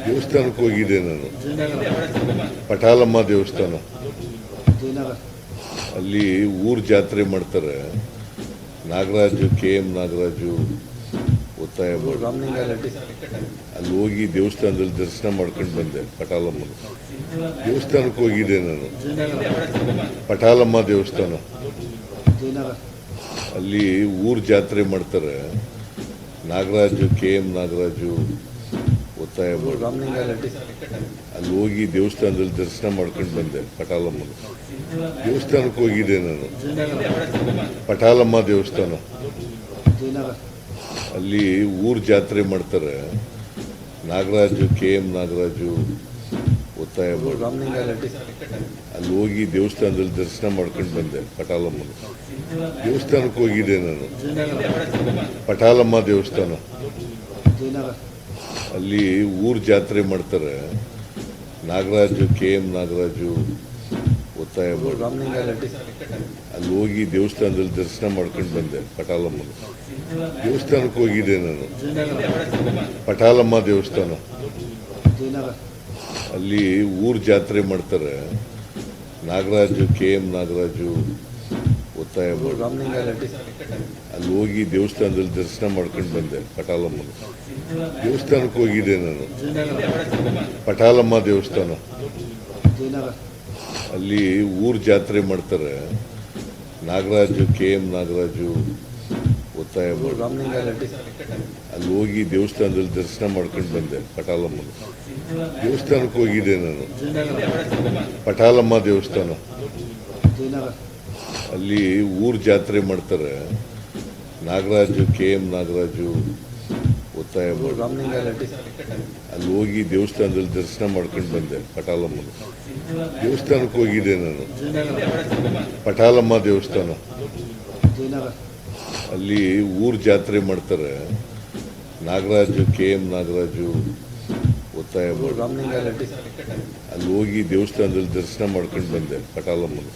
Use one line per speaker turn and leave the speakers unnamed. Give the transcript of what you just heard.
ದೇವಸ್ಥಾನಕ್ಕೆ ಹೋಗಿದ್ದೆ ನಾನು. ಪಟಾಲಮ್ಮ ದೇವಸ್ಥಾನ, ಅಲ್ಲಿ ಊರು ಜಾತ್ರೆ ಮಾಡ್ತಾರೆ. ನಾಗರಾಜು, KM ನಾಗರಾಜು ಒತ್ತಾಯ ಮಾಡಿ ಅಲ್ಲಿ ಹೋಗಿ ದೇವಸ್ಥಾನದಲ್ಲಿ ದರ್ಶನ ಮಾಡ್ಕೊಂಡು ಬಂದೆ. ಪಟಾಲಮ್ಮನ ದೇವಸ್ಥಾನಕ್ಕೆ ಹೋಗಿದ್ದೆ ನಾನು. ಪಟಾಲಮ್ಮ ದೇವಸ್ಥಾನ, ಅಲ್ಲಿ ಊರು ಜಾತ್ರೆ ಮಾಡ್ತಾರೆ. ನಾಗರಾಜು, KM ನಾಗರಾಜು ಒತ್ತಾಯ ಮಾಡಿ ಅಲ್ಲಿ ಹೋಗಿ ದೇವಸ್ಥಾನದಲ್ಲಿ ದರ್ಶನ ಮಾಡ್ಕೊಂಡು ಬಂದೆ. ಪಟಾಲಮ್ಮನ ದೇವಸ್ಥಾನಕ್ಕೆ ಹೋಗಿದ್ದೆ ನಾನು. ಪಟಾಲಮ್ಮ ದೇವಸ್ಥಾನ, ಅಲ್ಲಿ ಊರು ಜಾತ್ರೆ ಮಾಡ್ತಾರೆ. ನಾಗರಾಜು, KM ನಾಗರಾಜು ಒತ್ತಾಯ ಮಾಡಿ ಅಲ್ಲಿ ಹೋಗಿ ದೇವಸ್ಥಾನದಲ್ಲಿ ದರ್ಶನ ಮಾಡ್ಕೊಂಡು ಬಂದೆ. ಪಟಾಲಮ್ಮನ ದೇವಸ್ಥಾನಕ್ಕೆ ಹೋಗಿದ್ದೆ ನಾನು. ಪಟಾಲಮ್ಮ ದೇವಸ್ಥಾನ, ಅಲ್ಲಿ ಊರು ಜಾತ್ರೆ ಮಾಡ್ತಾರೆ. ನಾಗರಾಜು, KM ನಾಗರಾಜು ಒತ್ತಾಯ ಮಾಡಿ ಅಲ್ಲಿ ಹೋಗಿ ದೇವಸ್ಥಾನದಲ್ಲಿ ದರ್ಶನ ಮಾಡ್ಕೊಂಡು ಬಂದೆ. ಪಟಾಲಮ್ಮನ ದೇವಸ್ಥಾನಕ್ಕೆ ಹೋಗಿದ್ದೆ ನಾನು. ಪಟಾಲಮ್ಮ ದೇವಸ್ಥಾನ, ಅಲ್ಲಿ ಊರು ಜಾತ್ರೆ ಮಾಡ್ತಾರೆ. ನಾಗರಾಜು, KM ನಾಗರಾಜು ಒತ್ತಾಯ ಮಾಡಿ ಅಲ್ಲಿ ಹೋಗಿ ದೇವಸ್ಥಾನದಲ್ಲಿ ದರ್ಶನ ಮಾಡ್ಕೊಂಡು ಬಂದೆ. ಪಟಾಲಮ್ಮನ ದೇವಸ್ಥಾನಕ್ಕೆ ಹೋಗಿದ್ದೆ ನಾನು. ಪಟಾಲಮ್ಮ ದೇವಸ್ಥಾನ, ಅಲ್ಲಿ ಊರು ಜಾತ್ರೆ ಮಾಡ್ತಾರೆ. ನಾಗರಾಜು, KM ನಾಗರಾಜು ಒತ್ತಾಯ ಮಾಡಿ ಅಲ್ಲಿ ಹೋಗಿ ದೇವಸ್ಥಾನದಲ್ಲಿ ದರ್ಶನ ಮಾಡ್ಕೊಂಡು ಬಂದೆ. ಪಟಾಲಮ್ಮನ ದೇವಸ್ಥಾನಕ್ಕೆ ಹೋಗಿದ್ದೆ ನಾನು. ಪಟಾಲಮ್ಮ ದೇವಸ್ಥಾನ, ಅಲ್ಲಿ ಊರು ಜಾತ್ರೆ ಮಾಡ್ತಾರೆ. ನಾಗರಾಜು, KM ನಾಗರಾಜು ಒತ್ತಾಯ ಮಾಡಿ ಅಲ್ಲಿ ಹೋಗಿ ದೇವಸ್ಥಾನದಲ್ಲಿ ದರ್ಶನ ಮಾಡ್ಕೊಂಡು ಬಂದೆ. ಪಟಾಲಮ್ಮನ ದೇವಸ್ಥಾನಕ್ಕೆ ಹೋಗಿದ್ದೆ ನಾನು. ಪಟಾಲಮ್ಮ ದೇವಸ್ಥಾನ, ಅಲ್ಲಿ ಊರು ಜಾತ್ರೆ ಮಾಡ್ತಾರೆ. ನಾಗರಾಜು, KM ನಾಗರಾಜು ಒತ್ತಾಯ ಮಾಡಿ ಅಲ್ಲಿ ಹೋಗಿ ದೇವಸ್ಥಾನದಲ್ಲಿ ದರ್ಶನ ಮಾಡ್ಕೊಂಡು ಬಂದೆ. ಪಟಾಲಮ್ಮನ